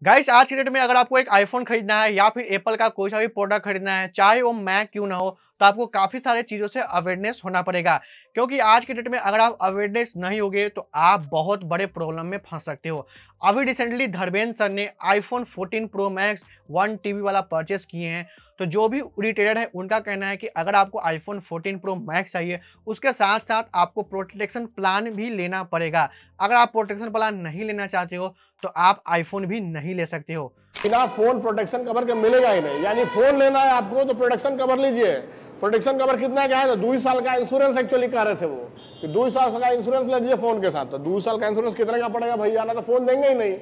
Guys आज की date में अगर आपको एक आईफोन खरीदना है या फिर एप्पल का कोई सा भी प्रोडक्ट खरीदना है, चाहे वो मैक क्यों ना हो, तो आपको काफी सारे चीजों से अवेयरनेस होना पड़ेगा। क्योंकि आज की डेट में अगर आप अवेयरनेस नहीं होगे तो आप बहुत बड़े प्रॉब्लम में फंस सकते हो। अभी रिसेंटली धर्मेंद्र सर ने आईफोन 14 प्रो मैक्स 1 टीबी वाला परचेस किए हैं। तो जो भी रिटेलर है उनका कहना है कि अगर आपको आईफोन 14 प्रो मैक्स चाहिए, उसके साथ साथ आपको प्रोटेक्शन प्लान भी लेना पड़ेगा। अगर आप प्रोटेक्शन प्लान नहीं लेना चाहते हो तो आप आईफोन भी नहीं ले सकते हो। बिना फोन प्रोटेक्शन कवर के मिलेगा ही नहीं। यानी फोन लेना है आपको तो प्रोटेक्शन कवर लीजिए। प्रोटेक्शन कवर कितना क्या है, तो 2 साल का इंश्योरेंस एक्चुअली कह रहे थे वो कि 2 साल का इंश्योरेंस लीजिए फोन के साथ। तो 2 साल का इंश्योरेंस कितने का पड़ेगा भैया? ना तो फोन देंगे ही नहीं,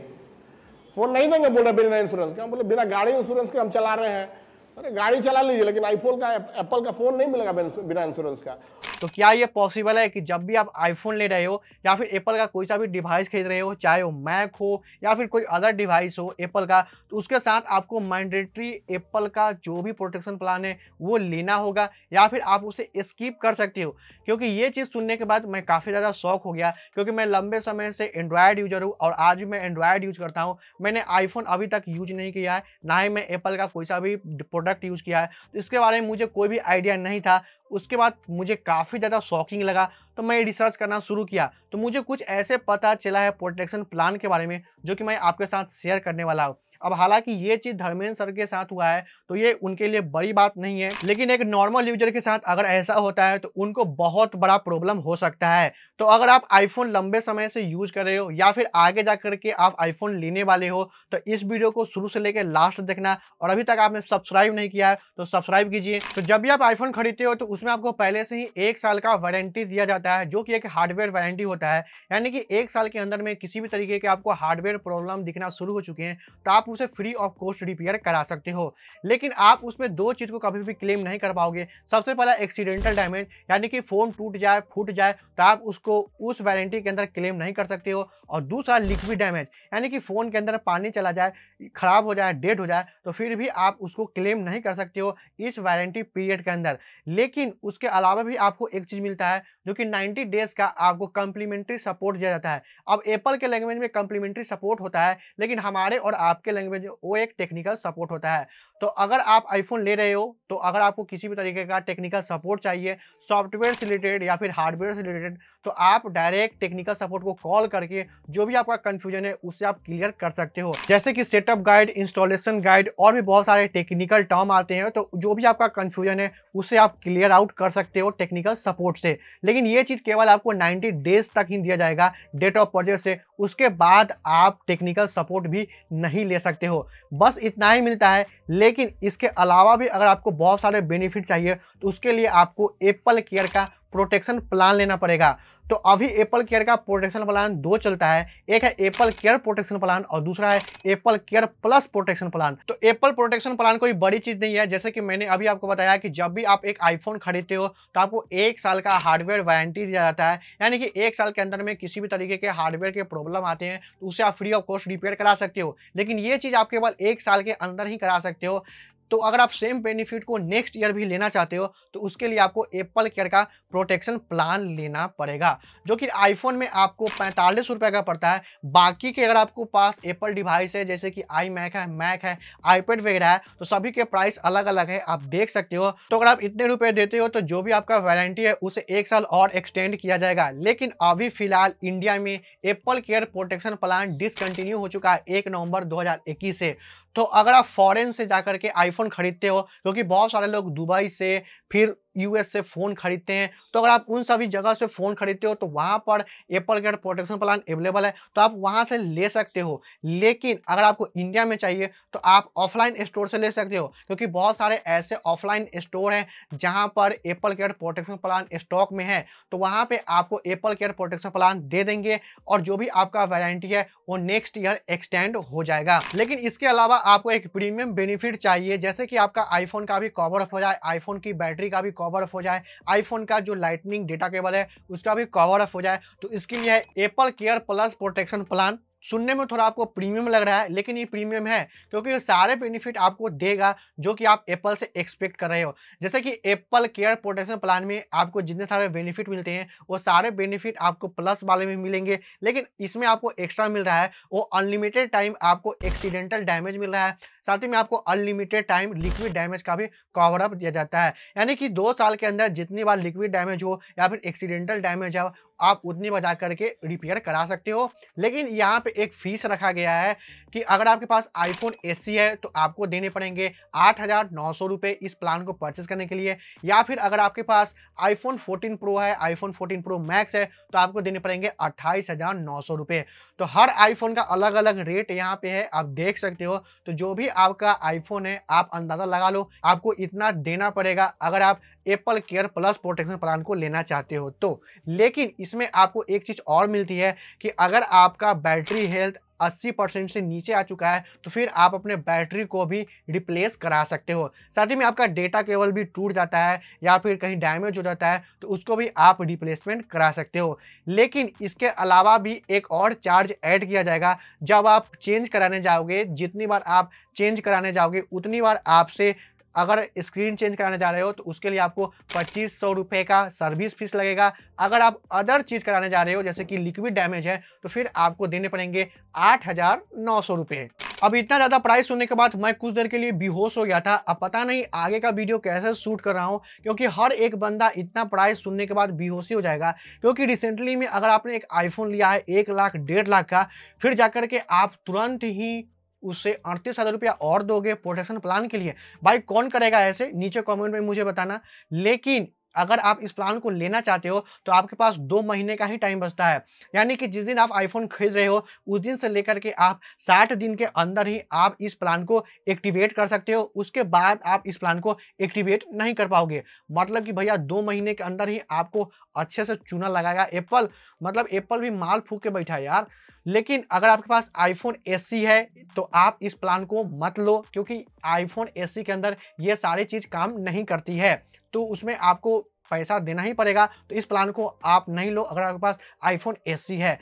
फोन नहीं देंगे। बोल रहे बिना इंश्योरेंस के, हम बोले बिना गाड़ी इंश्योरेंस के हम चला रहे हैं। अरे गाड़ी चला लीजिए लेकिन आईफोन का एप्पल का फोन नहीं मिलेगा बिना इंश्योरेंस का। तो क्या ये पॉसिबल है कि जब भी आप आईफोन ले रहे हो या फिर एप्पल का कोई सा भी डिवाइस खरीद रहे हो, चाहे वो मैक हो या फिर कोई अदर डिवाइस हो एप्पल का, तो उसके साथ आपको मैंडेटरी एप्पल का जो भी प्रोटेक्शन प्लान है वो लेना होगा या फिर आप उसे स्किप कर सकते हो? क्योंकि ये चीज़ सुनने के बाद मैं काफ़ी ज़्यादा शॉक हो गया, क्योंकि मैं लंबे समय से एंड्रॉयड यूजर हूँ और आज भी मैं एंड्रॉयड यूज करता हूँ। मैंने आईफोन अभी तक यूज नहीं किया है, ना ही मैं एप्पल का कोई सा भी प्रोडक्ट यूज़ किया है, तो इसके बारे में मुझे कोई भी आइडिया नहीं था। उसके बाद मुझे काफ़ी ज़्यादा शॉकिंग लगा, तो मैं रिसर्च करना शुरू किया, तो मुझे कुछ ऐसे पता चला है प्रोटेक्शन प्लान के बारे में जो कि मैं आपके साथ शेयर करने वाला हूँ। अब हालांकि ये चीज़ धर्मेंद्र सर के साथ हुआ है तो ये उनके लिए बड़ी बात नहीं है, लेकिन एक नॉर्मल यूजर के साथ अगर ऐसा होता है तो उनको बहुत बड़ा प्रॉब्लम हो सकता है। तो अगर आप आईफोन लंबे समय से यूज कर रहे हो या फिर आगे जा करके आप आईफोन लेने वाले हो, तो इस वीडियो को शुरू से लेकर लास्ट देखना। और अभी तक आपने सब्सक्राइब नहीं किया है तो सब्सक्राइब कीजिए। तो जब भी आप आईफोन खरीदते हो तो उसमें आपको पहले से ही 1 साल का वारंटी दिया जाता है, जो कि एक हार्डवेयर वारंटी होता है। यानी कि 1 साल के अंदर में किसी भी तरीके के आपको हार्डवेयर प्रॉब्लम दिखना शुरू हो चुके हैं तो आप उसे फ्री ऑफ कॉस्ट रिपेयर करा सकते हो। लेकिन आप उसमें 2 चीज को कभी भी क्लेम नहीं कर पाओगे। सबसे पहला एक्सीडेंटल डैमेज, यानी कि फोन टूट जाए, फूट जाए, तो आप उसको उस वारंटी के अंदर क्लेम नहीं कर सकते हो। और दूसरा लिक्विड डैमेज, यानी कि फोन के अंदर पानी चला जाए, खराब हो जाए, डेड हो जाए, तो फिर भी आप उसको क्लेम नहीं कर सकते हो इस वारंटी पीरियड के अंदर। लेकिन उसके अलावा भी आपको एक चीज मिलता है जो कि 90 डेज का आपको कंप्लीमेंट्री सपोर्ट दिया जाता है। अब एप्पल के लैंग्वेज में कंप्लीमेंट्री सपोर्ट होता है, लेकिन हमारे और आपके लैंग्वेज में वो एक टेक्निकल सपोर्ट होता है। तो अगर आप आईफोन ले रहे हो तो अगर आपको किसी भी तरीके का टेक्निकल सपोर्ट चाहिए, सॉफ्टवेयर से रिलेटेड या फिर हार्डवेयर से रिलेटेड, तो आप डायरेक्ट टेक्निकल सपोर्ट को कॉल करके जो भी आपका कंफ्यूजन है उससे आप क्लियर कर सकते हो। जैसे कि सेटअप गाइड, इंस्टॉलेशन गाइड और भी बहुत सारे टेक्निकल टर्म आते हैं, तो जो भी आपका कंफ्यूजन है उससे आप क्लियर आउट कर सकते हो टेक्निकल सपोर्ट से। लेकिन ये चीज केवल आपको 90 डेज तक ही दिया जाएगा डेट ऑफ परचेज से, उसके बाद आप टेक्निकल सपोर्ट भी नहीं ले सकते हो। बस इतना ही मिलता है। लेकिन इसके अलावा भी अगर आपको बहुत सारे बेनिफिट चाहिए तो उसके लिए आपको एप्पल केयर का प्रोटेक्शन प्लान लेना पड़ेगा। तो अभी एप्पल केयर का प्रोटेक्शन प्लान 2 चलता है, एक है एप्पल केयर प्रोटेक्शन प्लान और दूसरा है Apple care plus protection plan. तो एप्पल प्रोटेक्शन प्लान कोई बड़ी चीज नहीं है, जैसे कि मैंने अभी आपको बताया कि जब भी आप एक आईफोन खरीदते हो तो आपको 1 साल का हार्डवेयर वारंटी दिया जाता है। यानी कि 1 साल के अंदर में किसी भी तरीके के हार्डवेयर के प्रॉब्लम आते हैं तो उसे आप फ्री ऑफ कॉस्ट रिपेयर करा सकते हो। लेकिन ये चीज आप केवल 1 साल के अंदर ही करा सकते हो। तो अगर आप सेम बेनिफिट को नेक्स्ट ईयर भी लेना चाहते हो तो उसके लिए आपको एप्पल केयर का प्रोटेक्शन प्लान लेना पड़ेगा, जो कि आईफोन में आपको 45 रुपए का पड़ता है। बाकी के अगर आपको पास एप्पल डिवाइस है, जैसे कि आई मैक है, मैक है, आईपैड वगैरह है, तो सभी के प्राइस अलग अलग है, आप देख सकते हो। तो अगर आप इतने रुपए देते हो तो जो भी आपका वारंटी है उसे 1 साल और एक्सटेंड किया जाएगा। लेकिन अभी फिलहाल इंडिया में Apple care protection plan discontinue हो चुका है 1 नवंबर 2021 से। तो अगर आप फॉरेन से जाकर के आईफोन खरीदते हो, क्योंकि बहुत सारे लोग दुबई से फिर यूएस से फोन खरीदते हैं, तो अगर आप उन सभी जगह से फोन खरीदते हो तो वहां पर Apple care protection plan available है, तो आप वहां से ले सकते हो। लेकिन अगर आपको इंडिया में चाहिए तो आप ऑफलाइन स्टोर से ले सकते हो, क्योंकि बहुत सारे ऐसे ऑफलाइन स्टोर हैं जहां पर Apple care protection plan stock में है, तो वहां पे आपको एप्पल केयर प्रोटेक्शन प्लान दे देंगे और जो भी आपका वारंटी है वो नेक्स्ट ईयर एक्सटेंड हो जाएगा। लेकिन इसके अलावा आपको एक प्रीमियम बेनिफिट चाहिए, जैसे कि आपका आईफोन का भी कवर अप हो जाए, आईफोन की बैटरी का भी कवर अप हो जाए, आईफोन का जो लाइटनिंग डेटा केबल है उसका भी कवर अप हो जाए, तो इसके लिए Apple care plus protection plan सुनने में थोड़ा आपको प्रीमियम लग रहा है, लेकिन ये प्रीमियम है क्योंकि ये सारे बेनिफिट आपको देगा जो कि आप एप्पल से एक्सपेक्ट कर रहे हो। जैसे कि एप्पल केयर प्रोटेक्शन प्लान में आपको जितने सारे बेनिफिट मिलते हैं वो सारे बेनिफिट आपको प्लस वाले में मिलेंगे, लेकिन इसमें आपको एक्स्ट्रा मिल रहा है वो अनलिमिटेड टाइम आपको एक्सीडेंटल डैमेज मिल रहा है। साथ ही में आपको अनलिमिटेड टाइम लिक्विड डैमेज का भी कवर अप दिया जाता है, यानी कि 2 साल के अंदर जितनी बार लिक्विड डैमेज हो या फिर एक्सीडेंटल डैमेज हो आप उतनी बजा करके रिपेयर करा सकते हो। लेकिन यहाँ पे एक फीस रखा गया है कि अगर आपके पास आईफोन एसई है तो आपको देने पड़ेंगे 8,900 रुपये इस प्लान को परचेस करने के लिए, या फिर अगर आपके पास आईफोन 14 प्रो है, आईफोन 14 प्रो मैक्स है तो आपको देने पड़ेंगे 28,900 रुपये। तो हर आईफोन का अलग अलग रेट यहाँ पे है, आप देख सकते हो। तो जो भी आपका आईफोन है आप अंदाजा लगा लो आपको इतना देना पड़ेगा अगर आप Apple care plus protection plan को लेना चाहते हो तो। लेकिन इसमें आपको एक चीज और मिलती है कि अगर आपका बैटरी हेल्थ 80% से नीचे आ चुका है तो फिर आप अपने बैटरी को भी रिप्लेस करा सकते हो। साथ ही में आपका डेटा केबल भी टूट जाता है या फिर कहीं डैमेज हो जाता है तो उसको भी आप रिप्लेसमेंट करा सकते हो। लेकिन इसके अलावा भी एक और चार्ज ऐड किया जाएगा जब आप चेंज कराने जाओगे। जितनी बार आप चेंज कराने जाओगे उतनी बार आपसे, अगर स्क्रीन चेंज कराने जा रहे हो तो उसके लिए आपको 2500 रुपये का सर्विस फीस लगेगा। अगर आप अदर चीज़ कराने जा रहे हो जैसे कि लिक्विड डैमेज है तो फिर आपको देने पड़ेंगे 8,900 रुपये। अब इतना ज़्यादा प्राइस सुनने के बाद मैं कुछ देर के लिए बेहोश हो गया था। अब पता नहीं आगे का वीडियो कैसे शूट कर रहा हूँ, क्योंकि हर एक बंदा इतना प्राइस सुनने के बाद बेहोशी हो जाएगा। क्योंकि रिसेंटली में अगर आपने एक आईफोन लिया है 1 लाख 1.5 लाख का, फिर जाकर के आप तुरंत ही उससे 38,000 रुपया और दोगे प्रोटेक्शन प्लान के लिए। भाई कौन करेगा ऐसे, नीचे कमेंट में मुझे बताना। लेकिन अगर आप इस प्लान को लेना चाहते हो तो आपके पास 2 महीने का ही टाइम बचता है, यानी कि जिस दिन आप आईफोन खरीद रहे हो उस दिन से लेकर के आप 60 दिन के अंदर ही आप इस प्लान को एक्टिवेट कर सकते हो। उसके बाद आप इस प्लान को एक्टिवेट नहीं कर पाओगे। मतलब कि भैया 2 महीने के अंदर ही आपको अच्छे से चूना लगाएगा एप्पल। मतलब एप्पल भी माल फूक के बैठा है यार। लेकिन अगर आपके पास आईफोन एसई है तो आप इस प्लान को मत लो, क्योंकि आईफोन एसई के अंदर ये सारी चीज़ काम नहीं करती है, तो उसमें आपको पैसा देना ही पड़ेगा। तो इस प्लान को आप नहीं लो अगर आपके पास आईफोन एसई है।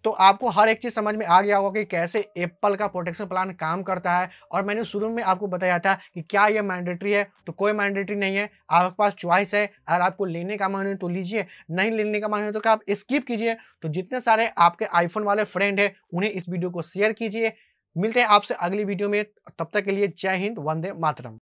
तो आपको हर एक चीज़ समझ में आ गया होगा कि कैसे एप्पल का प्रोटेक्शन प्लान काम करता है। और मैंने शुरू में आपको बताया था कि क्या ये मैंडेटरी है, तो कोई मैंडेटरी नहीं है, आपके पास चॉइस है। अगर आपको लेने का मन है तो लीजिए, नहीं लेने का मन है तो क्या आप स्किप कीजिए। तो जितने सारे आपके आईफोन वाले फ्रेंड हैं उन्हें इस वीडियो को शेयर कीजिए। मिलते हैं आपसे अगली वीडियो में, तब तक के लिए जय हिंद, वंदे मातरम।